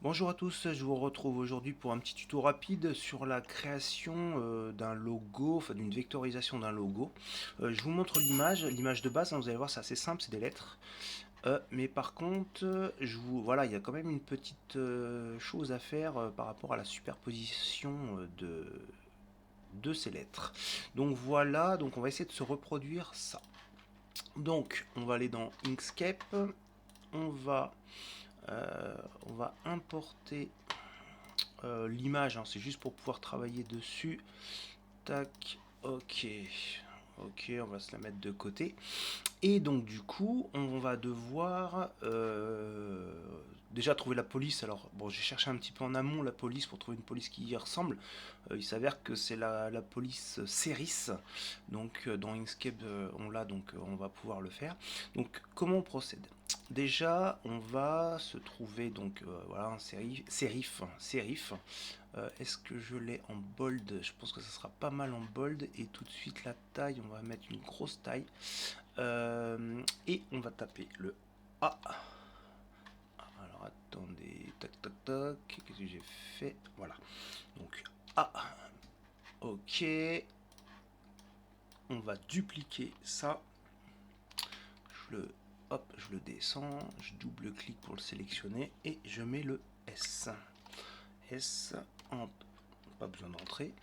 Bonjour à tous, je vous retrouve aujourd'hui pour un petit tuto rapide sur la création d'un logo, enfin d'une vectorisation d'un logo. Je vous montre l'image de base, hein, vous allez voir c'est assez simple, c'est des lettres. Mais par contre, voilà, il y a quand même une petite chose à faire par rapport à la superposition de ces lettres. Donc voilà, donc on va essayer de se reproduire ça. Donc on va aller dans Inkscape, on va, on va importer l'image, hein, c'est juste pour pouvoir travailler dessus. Tac, ok. Ok, on va se la mettre de côté. Et donc du coup, on va devoir déjà trouver la police. Alors bon, j'ai cherché un petit peu en amont la police pour trouver une police qui y ressemble. Il s'avère que c'est la police Ceris. Donc dans Inkscape, on l'a, donc on va pouvoir le faire. Donc comment on procède? Déjà, on va se trouver donc voilà un sérif. Est-ce que je l'ai en bold? Je pense que ça sera pas mal en bold. Et tout de suite la taille, on va mettre une grosse taille. Et on va taper le A. Alors attendez, tac tac tac, qu'est-ce que j'ai fait? Voilà, donc A. Ok, on va dupliquer ça. Je le descends, je double-clique pour le sélectionner et je mets le S. S, en, pas besoin d'entrer.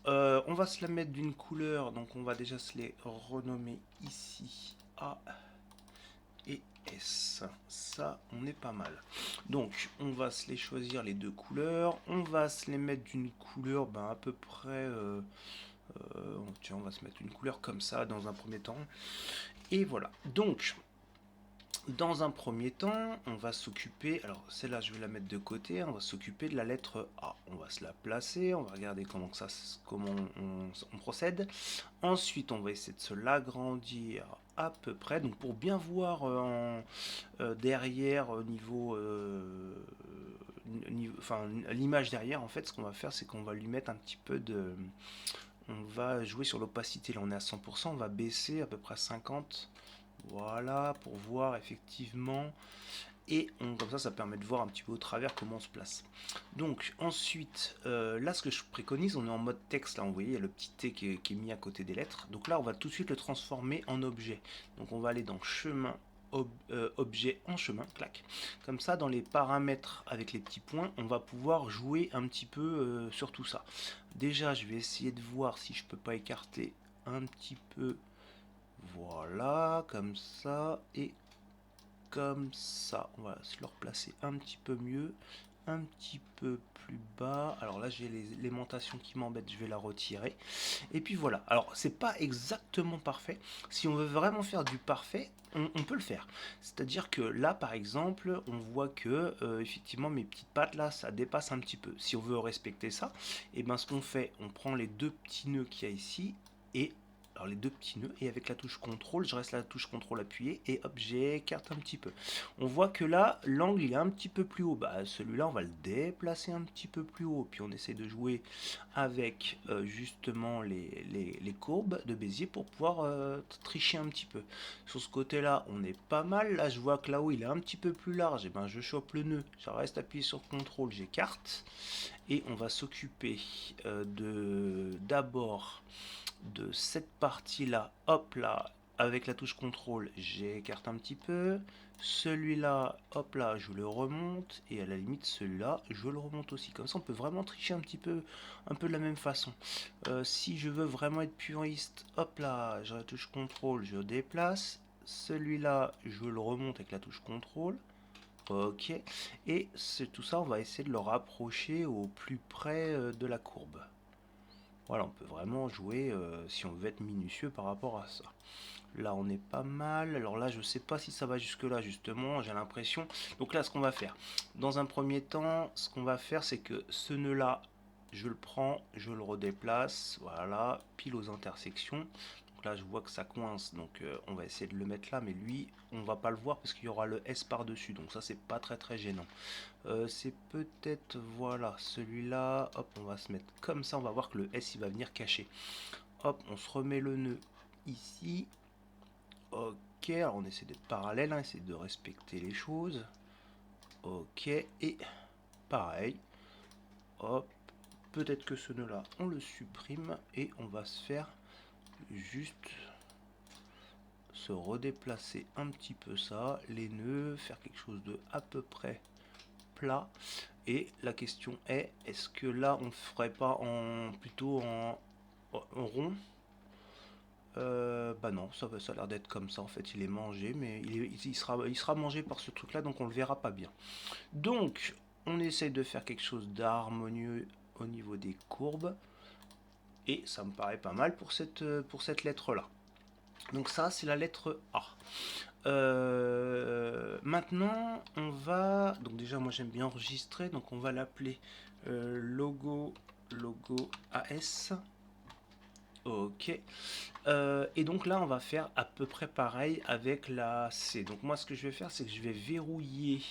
On va se la mettre d'une couleur, donc on va déjà se les renommer ici A et S. Ça, on est pas mal. Donc, on va se les choisir les deux couleurs. On va se les mettre d'une couleur à peu près... tiens, on va se mettre une couleur comme ça dans un premier temps. Et voilà. Donc, dans un premier temps, on va s'occuper, alors celle-là je vais la mettre de côté, on va s'occuper de la lettre A. On va se la placer, on va regarder comment on procède. Ensuite, on va essayer de se l'agrandir à peu près. Donc pour bien voir derrière au enfin l'image derrière, en fait, ce qu'on va faire, c'est qu'on va lui mettre un petit peu de... On va jouer sur l'opacité. Là, on est à 100%, on va baisser à peu près à 50. Voilà, pour voir effectivement. Et comme ça permet de voir un petit peu au travers comment on se place. Donc ensuite, là ce que je préconise, on est en mode texte, là vous voyez, il y a le petit T qui est mis à côté des lettres. Donc là on va tout de suite le transformer en objet. Donc on va aller dans chemin, objet en chemin, clac. Comme ça, dans les paramètres avec les petits points, on va pouvoir jouer un petit peu sur tout ça. Déjà, je vais essayer de voir si je peux pas écarter un petit peu. Voilà, comme ça, et comme ça. On va se le replacer un petit peu mieux, un petit peu plus bas. Alors là, j'ai l'aimantation qui m'embête, je vais la retirer. Et puis voilà. Alors, c'est pas exactement parfait. Si on veut vraiment faire du parfait, on peut le faire. C'est-à-dire que là, par exemple, on voit que effectivement mes petites pattes là, ça dépasse un petit peu. Si on veut respecter ça, et ben ce qu'on fait, on prend les deux petits nœuds qu'il y a ici et alors les deux petits nœuds, et avec la touche contrôle, je reste la touche contrôle appuyée et hop, j'écarte un petit peu. On voit que là, l'angle il est un petit peu plus haut. Bah, celui-là, on va le déplacer un petit peu plus haut. Puis on essaie de jouer avec justement les courbes de Bézier pour pouvoir tricher un petit peu. Sur ce côté-là, on est pas mal. Là, je vois que là-haut, il est un petit peu plus large. Et ben, je chope le nœud. Je reste appuyé sur contrôle, j'écarte. Et on va s'occuper d'abord de cette partie-là, hop là, avec la touche contrôle, j'écarte un petit peu. Celui-là, hop là, je le remonte. Et à la limite, celui-là, je le remonte aussi. Comme ça, on peut vraiment tricher un peu de la même façon. Si je veux vraiment être puriste, hop là, j'ai la touche contrôle, je déplace. Celui-là, je le remonte avec la touche contrôle. Ok. Et tout ça, on va essayer de le rapprocher au plus près de la courbe. Voilà, on peut vraiment jouer si on veut être minutieux par rapport à ça. Là, on est pas mal. Alors là, je sais pas si ça va jusque là, justement. J'ai l'impression. Donc là, ce qu'on va faire. Dans un premier temps, ce qu'on va faire, c'est que ce nœud-là, je le prends, je le redéplace. Voilà, pile aux intersections. Donc là, je vois que ça coince. Donc on va essayer de le mettre là. Mais lui, on va pas le voir parce qu'il y aura le S par-dessus. Donc ça, c'est pas très très gênant. C'est peut-être, voilà, celui-là. Hop, on va se mettre comme ça. On va voir que le S, il va venir cacher. Hop, on se remet le nœud ici. Ok, alors on essaie d'être parallèle, hein, essayer de respecter les choses. Ok, et pareil, hop, peut-être que ce nœud là on le supprime et on va se faire juste se redéplacer un petit peu ça, les nœuds, faire quelque chose de à peu près plat. Et la question est, est-ce que là on ferait pas plutôt en rond? Bah non, ça a l'air d'être comme ça en fait, il est mangé, mais il sera mangé par ce truc là, donc on le verra pas bien. Donc on essaye de faire quelque chose d'harmonieux au niveau des courbes, et ça me paraît pas mal pour cette lettre là. Donc ça c'est la lettre A. Maintenant on va, donc déjà moi j'aime bien enregistrer, donc on va l'appeler logo AS. Ok. Et donc là on va faire à peu près pareil avec la C. Donc moi ce que je vais faire, c'est que je vais verrouiller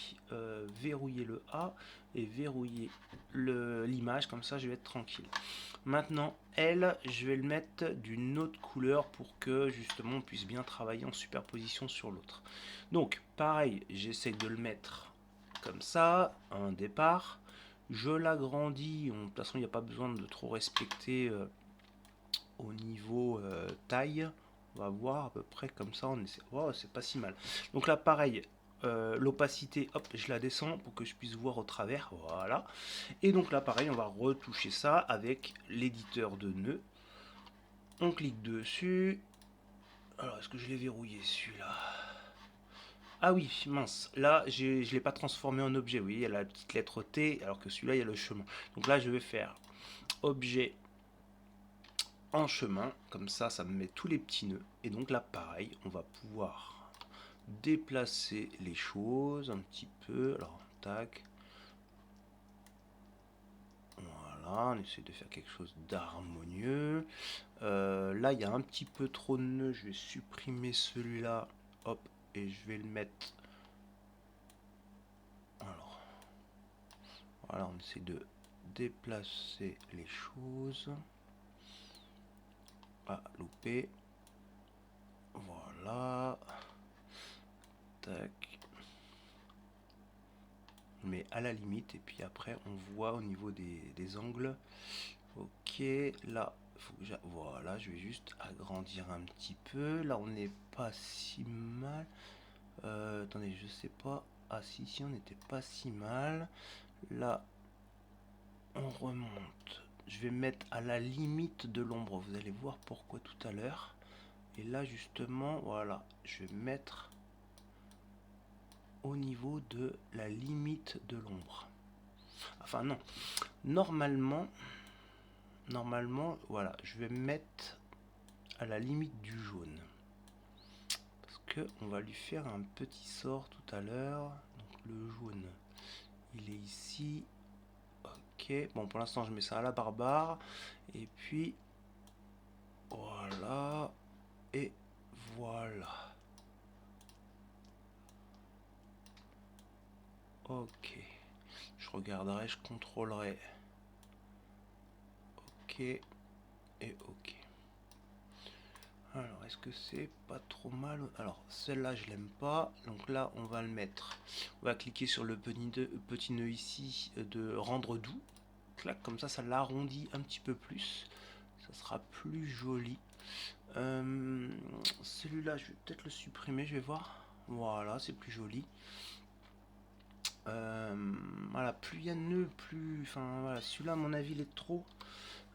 le A et verrouiller l'image, comme ça je vais être tranquille. Maintenant L, je vais le mettre d'une autre couleur pour que justement on puisse bien travailler en superposition sur l'autre. Donc pareil, j'essaie de le mettre comme ça, un départ. Je l'agrandis, de toute façon il n'y a pas besoin de trop respecter au niveau taille. On va voir à peu près comme ça, on essaie. Oh, c'est pas si mal. Donc là pareil, l'opacité, hop, je la descends pour que je puisse voir au travers, voilà. Et donc là pareil, on va retoucher ça avec l'éditeur de nœuds. On clique dessus. Alors est-ce que je l'ai verrouillé celui-là? Ah oui, mince, là je ne l'ai pas transformé en objet, oui, il y a la petite lettre T, alors que celui-là il y a le chemin. Donc là je vais faire objet en chemin, comme ça me met tous les petits nœuds. Et donc là pareil, on va pouvoir déplacer les choses un petit peu. Alors tac, voilà, on essaie de faire quelque chose d'harmonieux. Là il y a un petit peu trop de nœuds, je vais supprimer celui-là, hop, et je vais le mettre. Alors voilà, on essaie de déplacer les choses. Ah, loupé. Voilà. Tac. Mais à la limite, et puis après on voit au niveau des angles. Ok, là faut que voilà, je vais juste agrandir un petit peu. Là on n'est pas si mal. Attendez, je sais pas. Ah si on n'était pas si mal. Là on remonte, je vais mettre à la limite de l'ombre, vous allez voir pourquoi tout à l'heure. Et là justement, voilà, je vais mettre au niveau de la limite de l'ombre. Enfin non, normalement, voilà, je vais mettre à la limite du jaune. Parce que on va lui faire un petit sort tout à l'heure. Donc le jaune, il est ici. Ok, bon pour l'instant je mets ça à la barbare. Et puis, voilà. Et voilà. Ok. Je regarderai, je contrôlerai. Ok. Et ok. Alors, est-ce que c'est pas trop mal? Alors, celle-là, je l'aime pas. Donc là, on va le mettre. On va cliquer sur le petit nœud ici de rendre doux. Clac, comme ça l'arrondit un petit peu plus. Ça sera plus joli. Celui-là, je vais peut-être le supprimer, je vais voir. Voilà, c'est plus joli. Voilà, plus il y a de nœuds, plus... Enfin, voilà, celui-là, à mon avis, il est trop...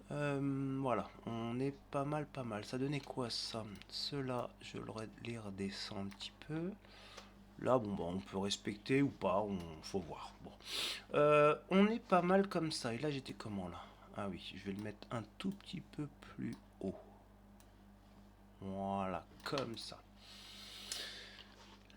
voilà, on est pas mal, pas mal. Ça donnait quoi, ça? Ceux-là, je les redescends un petit peu. Là, bon, bah, on peut respecter ou pas, faut voir. Bon. On est pas mal comme ça. Et là, j'étais comment, là? Ah oui, je vais le mettre un tout petit peu plus haut. Voilà, comme ça.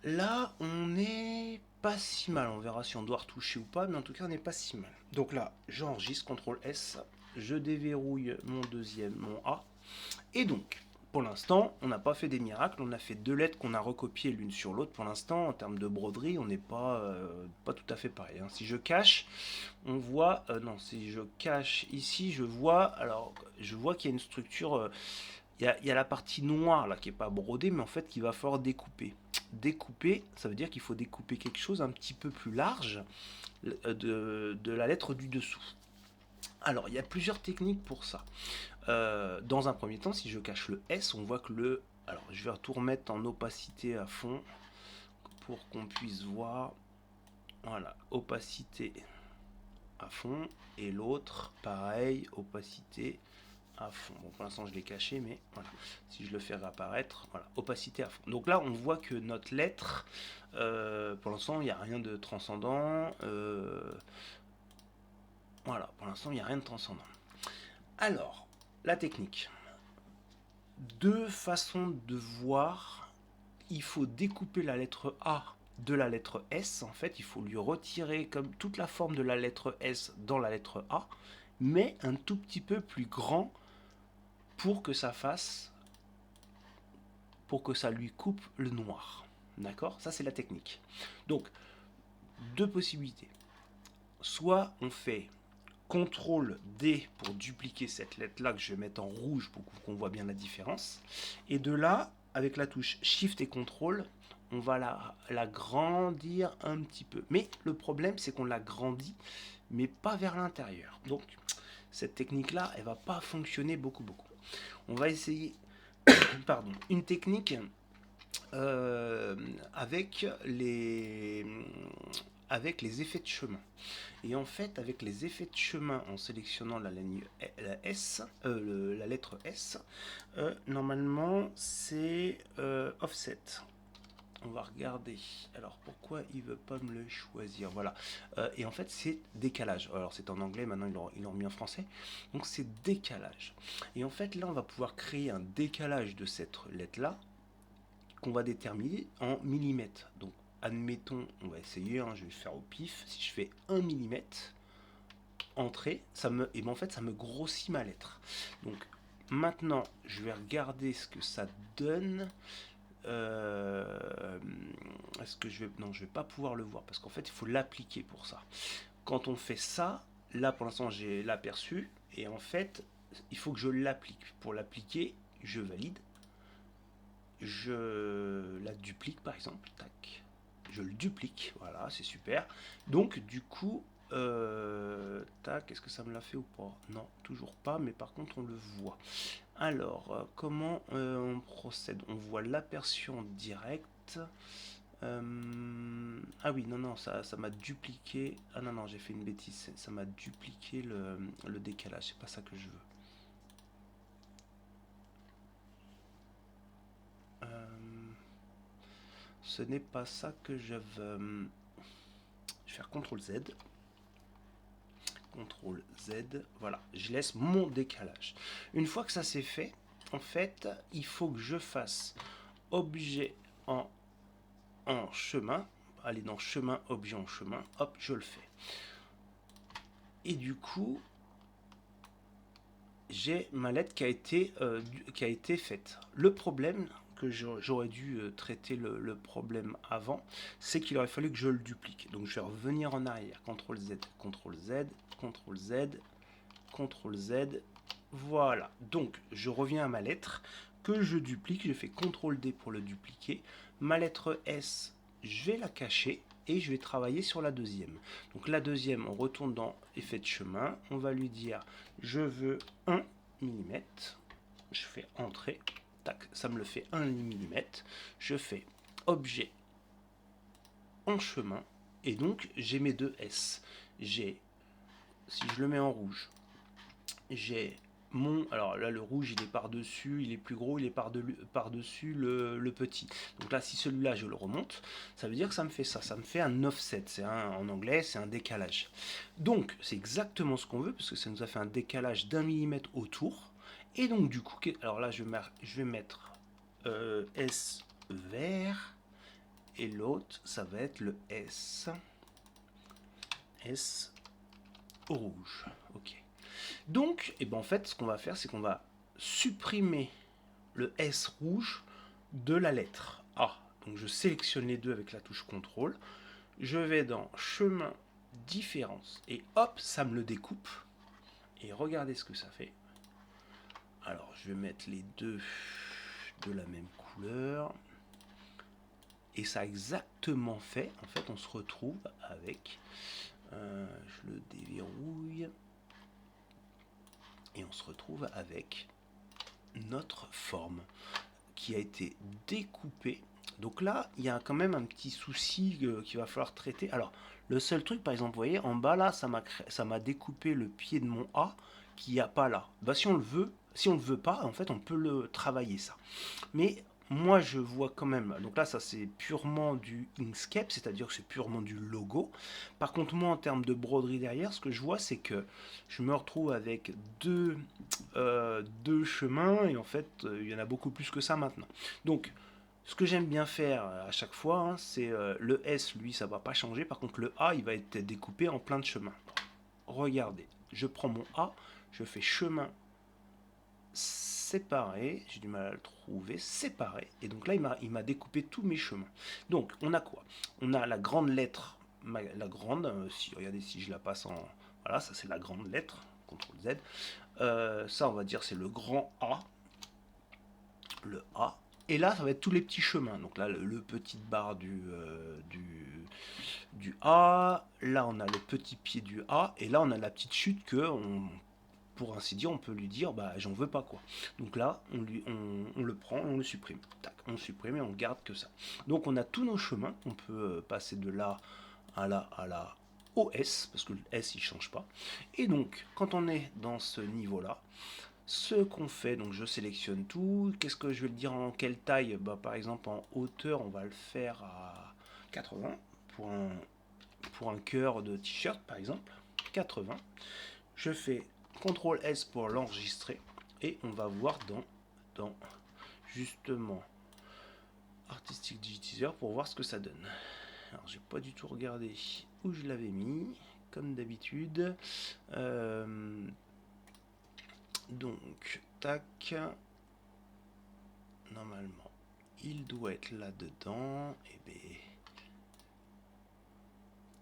Là, on est pas si mal. On verra si on doit retoucher ou pas, mais en tout cas, on n'est pas si mal. Donc là, j'enregistre, CTRL S, je déverrouille mon A. Et donc, pour l'instant, on n'a pas fait des miracles. On a fait deux lettres qu'on a recopiées l'une sur l'autre. Pour l'instant, en termes de broderie, on n'est pas tout à fait pareil. Si je cache, on voit... non, si je cache ici, je vois... Alors, je vois qu'il y a une structure... Il y a la partie noire là qui est pas brodée, mais en fait qu'il va falloir découper. découper, ça veut dire qu'il faut découper quelque chose un petit peu plus large de la lettre du dessous. Alors, il y a plusieurs techniques pour ça. Dans un premier temps, si je cache le S, on voit que le... Alors, je vais tout remettre en opacité à fond pour qu'on puisse voir. Voilà, opacité à fond. Et l'autre, pareil, opacité à fond. Bon, pour l'instant, je l'ai caché, mais voilà. Si je le fais réapparaître, voilà, opacité à fond. Donc là, on voit que notre lettre, pour l'instant, il n'y a rien de transcendant. Voilà, pour l'instant, il n'y a rien de transcendant. Alors, la technique. Deux façons de voir. Il faut découper la lettre A de la lettre S. En fait, il faut lui retirer comme toute la forme de la lettre S dans la lettre A, mais un tout petit peu plus grand pour que ça fasse, pour que ça lui coupe le noir. D'accord? Ça, c'est la technique. Donc, deux possibilités. Soit on fait CTRL D pour dupliquer cette lettre-là que je vais mettre en rouge pour qu'on voit bien la différence. Et de là, avec la touche Shift et CTRL, on va la grandir un petit peu. Mais le problème, c'est qu'on la grandit, mais pas vers l'intérieur. Donc, cette technique-là, elle va pas fonctionner beaucoup. On va essayer pardon, une technique avec les effets de chemin. Et en fait, avec les effets de chemin, en sélectionnant la lettre S, normalement c'est offset. On va regarder. Alors pourquoi il veut pas me le choisir? Voilà. Et en fait c'est décalage. Alors c'est en anglais, maintenant ils l'ont remis en français. Donc c'est décalage. Et en fait là on va pouvoir créer un décalage de cette lettre là qu'on va déterminer en millimètres. Donc admettons, on va essayer, je vais faire au pif. Si je fais 1 mm, entrée, et ben en fait ça me grossit ma lettre. Donc maintenant je vais regarder ce que ça donne. Est-ce que je vais... Non, je vais pas pouvoir le voir parce qu'en fait il faut l'appliquer pour ça. Quand on fait ça, là pour l'instant j'ai l'aperçu et en fait il faut que je l'applique. Pour l'appliquer, je valide. Je la duplique par exemple, tac, je le duplique, voilà, c'est super. Donc du coup, tac, est-ce que ça me l'a fait ou pas? Non, toujours pas, mais par contre on le voit. Alors, comment on procède? On voit l'aperçu en direct. Ah oui, non, ça m'a dupliqué. Ah non, j'ai fait une bêtise, ça m'a dupliqué le décalage, c'est pas ça que je veux. Ce n'est pas ça que je veux. Je vais faire CTRL Z. CTRL Z. Voilà, je laisse mon décalage. Une fois que ça c'est fait, en fait, il faut que je fasse objet en chemin. Aller dans chemin, objet en chemin. Hop, je le fais. Et du coup, j'ai ma lettre qui a été faite. Le problème, que j'aurais dû traiter le problème avant, c'est qu'il aurait fallu que je le duplique. Donc je vais revenir en arrière. CTRL Z, CTRL Z, CTRL Z, CTRL Z. Voilà. Donc je reviens à ma lettre que je duplique. Je fais CTRL D pour le dupliquer. Ma lettre S, je vais la cacher et je vais travailler sur la deuxième. Donc la deuxième, on retourne dans effet de chemin. On va lui dire je veux 1 mm. Je fais entrée. Tac, ça me le fait 1 mm. Je fais objet en chemin. Et donc, j'ai mes deux S. J'ai, si je le mets en rouge, j'ai alors là le rouge il est par-dessus, il est plus gros, il est par-dessus le petit. Donc là si celui-là je le remonte, ça veut dire que ça me fait ça me fait un offset, en anglais c'est un décalage. Donc c'est exactement ce qu'on veut parce que ça nous a fait un décalage d'1 millimètre autour. Et donc du coup, alors là je vais mettre S vert et l'autre ça va être le S rouge. Ok. Donc, et ben en fait, ce qu'on va faire, c'est qu'on va supprimer le S rouge de la lettre A. Donc, je sélectionne les deux avec la touche CTRL. Je vais dans chemin, différence, et hop, ça me le découpe. Et regardez ce que ça fait. Alors, je vais mettre les deux de la même couleur. Et ça a exactement fait, en fait on se retrouve avec, je le déverrouille, et on se retrouve avec notre forme qui a été découpée. Donc là, il y a quand même un petit souci qu'il va falloir traiter. Alors, le seul truc, par exemple, vous voyez, en bas là, ça m'a découpé le pied de mon A qui n'y a pas là. Bah, si on le veut, si on le veut pas, en fait, on peut le travailler ça. Mais moi, je vois quand même. Donc là, ça c'est purement du Inkscape, c'est-à-dire que c'est purement du logo. Par contre, moi, en termes de broderie derrière, ce que je vois, c'est que je me retrouve avec deux chemins et en fait, il y en a beaucoup plus que ça maintenant. Donc, ce que j'aime bien faire à chaque fois, hein, c'est le S, lui, ça va pas changer. Par contre, le A, il va être découpé en plein de chemins. Regardez, je prends mon A, je fais chemin séparé, j'ai du mal à le trouver, séparé, et donc là il m'a découpé tous mes chemins. Donc on a quoi? On a la grande lettre, la grande, si regardez si je la passe en, voilà, ça c'est la grande lettre, CTRL Z, ça on va dire c'est le grand A, le A, et là ça va être tous les petits chemins, donc là le petit barre du A, là on a le petit pied du A, et là on a la petite chute que pour ainsi dire, on peut lui dire bah j'en veux pas quoi. Donc là, on le prend, on le supprime. Tac, on le supprime et on garde que ça. Donc on a tous nos chemins, on peut passer de là à là au S, parce que le S il change pas. Et donc quand on est dans ce niveau-là, ce qu'on fait, donc je sélectionne tout, qu'est-ce que je vais le dire en quelle taille? Bah, par exemple en hauteur, on va le faire à 80 pour un cœur de t-shirt par exemple, 80. Je fais CTRL S pour l'enregistrer et on va voir dans justement Artistic Digitizer pour voir ce que ça donne. Alors j'ai pas du tout regardé où je l'avais mis comme d'habitude. Donc tac, normalement il doit être là dedans.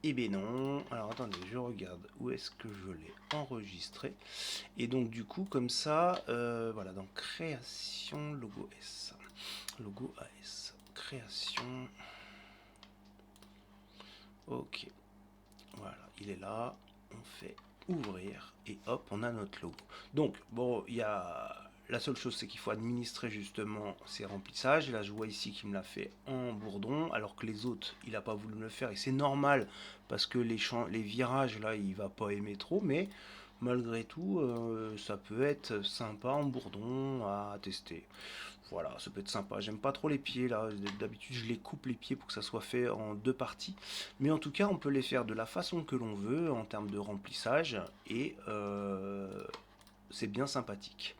Et ben non. Alors attendez, je regarde où est-ce que je l'ai enregistré. Et donc du coup comme ça, voilà, dans création, logo S, logo AS, création. Ok, voilà, il est là. On fait ouvrir et hop, on a notre logo. Donc bon, il y a la seule chose, c'est qu'il faut administrer justement ces remplissages. Et là, je vois ici qu'il me l'a fait en bourdon, alors que les autres, il n'a pas voulu me le faire. Et c'est normal, parce que les virages, là, il va pas aimer trop. Mais malgré tout, ça peut être sympa en bourdon à tester. Voilà, ça peut être sympa. J'aime pas trop les pieds, là. D'habitude, je les coupe les pieds pour que ça soit fait en deux parties. Mais en tout cas, on peut les faire de la façon que l'on veut, en termes de remplissage. Et c'est bien sympathique.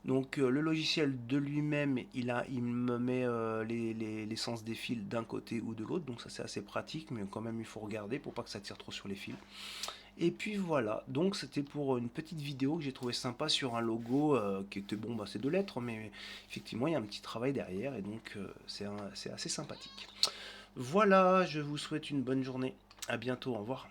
Donc le logiciel de lui-même, il me met les sens des fils d'un côté ou de l'autre, donc ça c'est assez pratique, mais quand même il faut regarder pour pas que ça tire trop sur les fils. Et puis voilà, donc c'était pour une petite vidéo que j'ai trouvé sympa sur un logo qui était bon, bah, c'est deux lettres, mais effectivement il y a un petit travail derrière, et donc c'est assez sympathique. Voilà, je vous souhaite une bonne journée, à bientôt, au revoir.